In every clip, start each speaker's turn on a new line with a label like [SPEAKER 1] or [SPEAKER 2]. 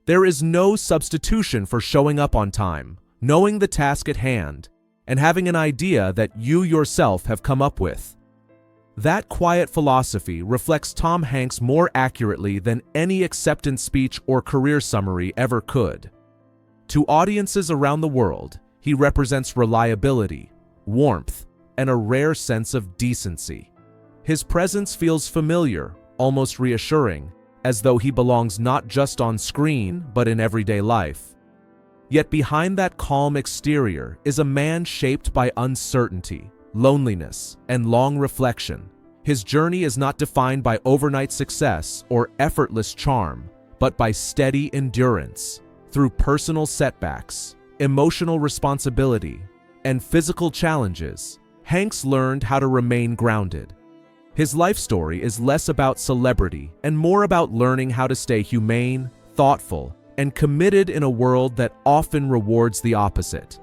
[SPEAKER 1] There is no substitution for showing up on time, knowing the task at hand, and having an idea that you yourself have come up with. That quiet philosophy reflects Tom Hanks more accurately than any acceptance speech or career summary ever could. To audiences around the world, he represents reliability, warmth, and a rare sense of decency. His presence feels familiar, almost reassuring, as though he belongs not just on screen but in everyday life. Yet behind that calm exterior is a man shaped by uncertainty, loneliness, and long reflection. His journey is not defined by overnight success or effortless charm, but by steady endurance. Through personal setbacks, emotional responsibility, and physical challenges, Hanks learned how to remain grounded. His life story is less about celebrity and more about learning how to stay humane, thoughtful, and committed in a world that often rewards the opposite.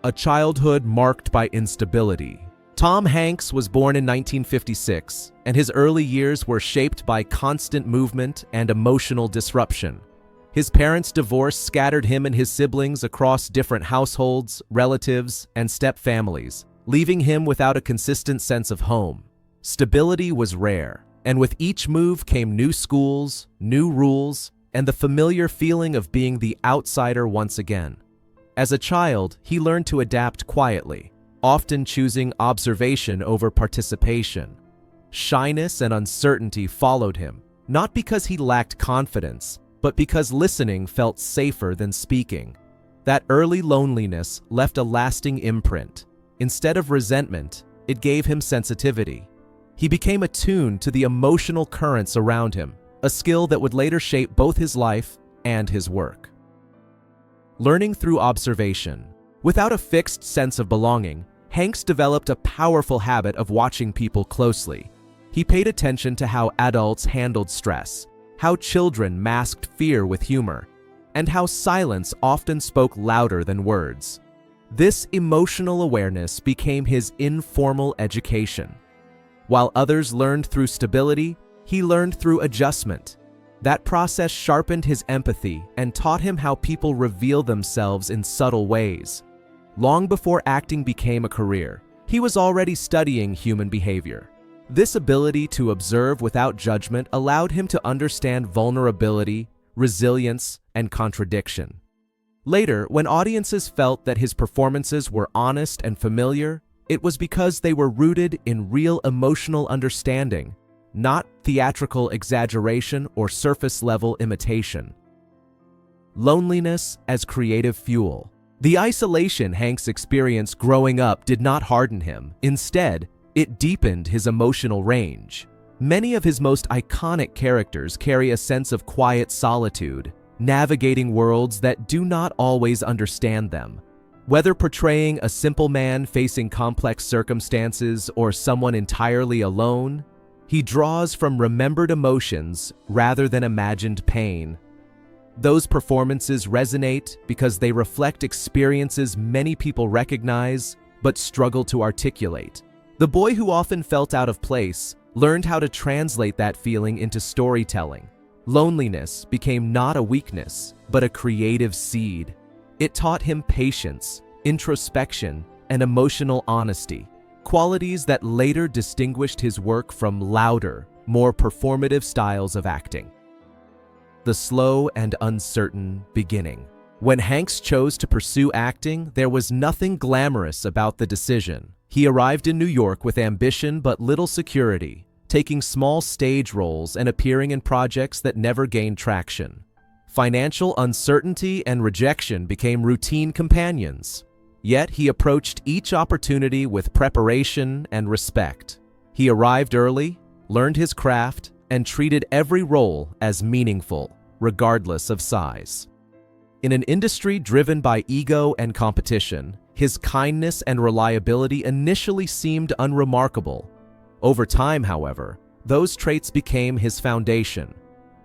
[SPEAKER 1] A childhood marked by instability. Tom Hanks was born in 1956, and his early years were shaped by constant movement and emotional disruption. His parents' divorce scattered him and his siblings across different households, relatives, and step-families, leaving him without a consistent sense of home. Stability was rare, and with each move came new schools, new rules, and the familiar feeling of being the outsider once again. As a child, he learned to adapt quietly, often choosing observation over participation. Shyness and uncertainty followed him, not because he lacked confidence, but because listening felt safer than speaking. That early loneliness left a lasting imprint. Instead of resentment, it gave him sensitivity. He became attuned to the emotional currents around him, a skill that would later shape both his life and his work. Learning through observation. Without a fixed sense of belonging, Hanks developed a powerful habit of watching people closely. He paid attention to how adults handled stress, how children masked fear with humor, and how silence often spoke louder than words. This emotional awareness became his informal education. While others learned through stability, he learned through adjustment. That process sharpened his empathy and taught him how people reveal themselves in subtle ways. Long before acting became a career, he was already studying human behavior. This ability to observe without judgment allowed him to understand vulnerability, resilience, and contradiction. Later, when audiences felt that his performances were honest and familiar, it was because they were rooted in real emotional understanding, not theatrical exaggeration or surface-level imitation. Loneliness as creative fuel. The isolation Hanks experienced growing up did not harden him. Instead, it deepened his emotional range. Many of his most iconic characters carry a sense of quiet solitude, navigating worlds that do not always understand them. Whether portraying a simple man facing complex circumstances or someone entirely alone, he draws from remembered emotions rather than imagined pain. Those performances resonate because they reflect experiences many people recognize but struggle to articulate. The boy who often felt out of place learned how to translate that feeling into storytelling. Loneliness became not a weakness, but a creative seed. It taught him patience, introspection, and emotional honesty, qualities that later distinguished his work from louder, more performative styles of acting. The slow and uncertain beginning. When Hanks chose to pursue acting, there was nothing glamorous about the decision. He arrived in New York with ambition but little security, taking small stage roles and appearing in projects that never gained traction. Financial uncertainty and rejection became routine companions. Yet he approached each opportunity with preparation and respect. He arrived early, learned his craft, and treated every role as meaningful, regardless of size. In an industry driven by ego and competition, his kindness and reliability initially seemed unremarkable. Over time, however, those traits became his foundation.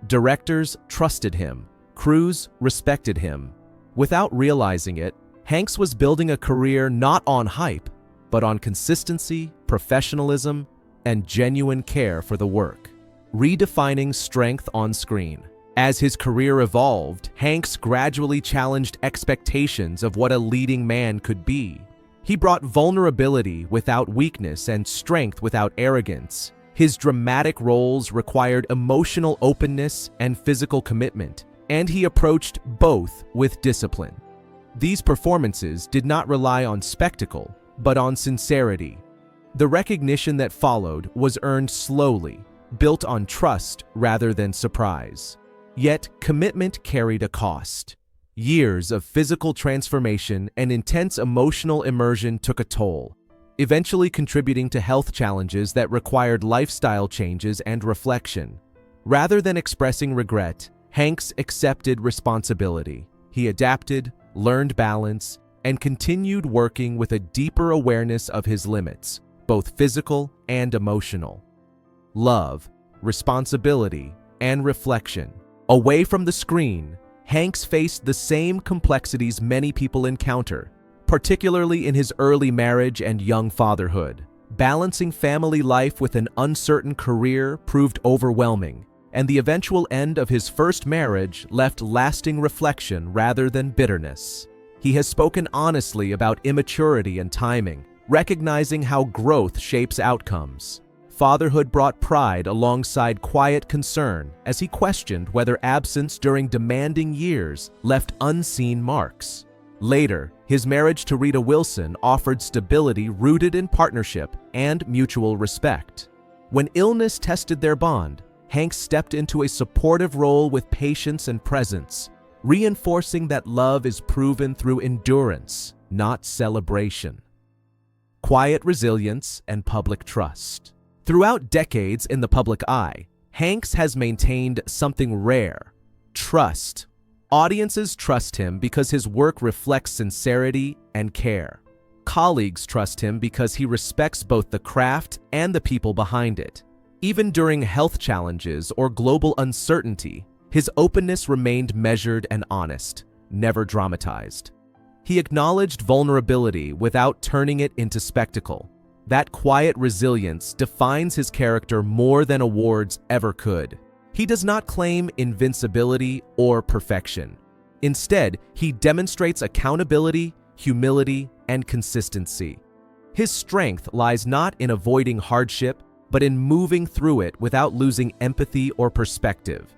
[SPEAKER 1] Directors trusted him, crews respected him. Without realizing it, Hanks was building a career not on hype, but on consistency, professionalism, and genuine care for the work. Redefining strength on screen. As his career evolved, Hanks gradually challenged expectations of what a leading man could be. He brought vulnerability without weakness and strength without arrogance. His dramatic roles required emotional openness and physical commitment, and he approached both with discipline. These performances did not rely on spectacle, but on sincerity. The recognition that followed was earned slowly, built on trust rather than surprise. Yet, commitment carried a cost. Years of physical transformation and intense emotional immersion took a toll, eventually contributing to health challenges that required lifestyle changes and reflection. Rather than expressing regret, Hanks accepted responsibility. He adapted, learned balance, and continued working with a deeper awareness of his limits, both physical and emotional. Love, responsibility, and reflection. Away from the screen, Hanks faced the same complexities many people encounter, particularly in his early marriage and young fatherhood. Balancing family life with an uncertain career proved overwhelming, and the eventual end of his first marriage left lasting reflection rather than bitterness. He has spoken honestly about immaturity and timing, recognizing how growth shapes outcomes. Fatherhood brought pride alongside quiet concern as he questioned whether absence during demanding years left unseen marks. Later, his marriage to Rita Wilson offered stability rooted in partnership and mutual respect. When illness tested their bond, Hanks stepped into a supportive role with patience and presence, reinforcing that love is proven through endurance, not celebration. Quiet resilience and public trust. Throughout decades in the public eye, Hanks has maintained something rare: trust. Audiences trust him because his work reflects sincerity and care. Colleagues trust him because he respects both the craft and the people behind it. Even during health challenges or global uncertainty, his openness remained measured and honest, never dramatized. He acknowledged vulnerability without turning it into spectacle. That quiet resilience defines his character more than awards ever could. He does not claim invincibility or perfection. Instead, he demonstrates accountability, humility, and consistency. His strength lies not in avoiding hardship, but in moving through it without losing empathy or perspective.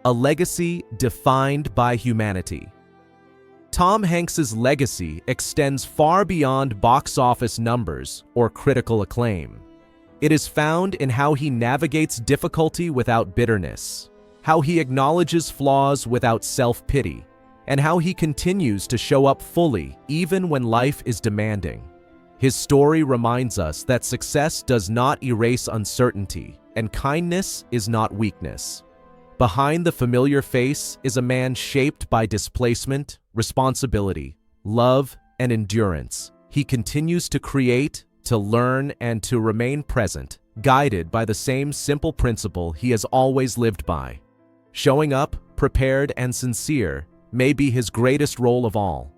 [SPEAKER 1] A legacy defined by humanity. Tom Hanks's legacy extends far beyond box office numbers or critical acclaim. It is found in how he navigates difficulty without bitterness, how he acknowledges flaws without self-pity, and how he continues to show up fully even when life is demanding. His story reminds us that success does not erase uncertainty, and kindness is not weakness. Behind the familiar face is a man shaped by displacement, responsibility, love, and endurance. He continues to create, to learn, and to remain present, guided by the same simple principle he has always lived by. Showing up, prepared, and sincere may be his greatest role of all.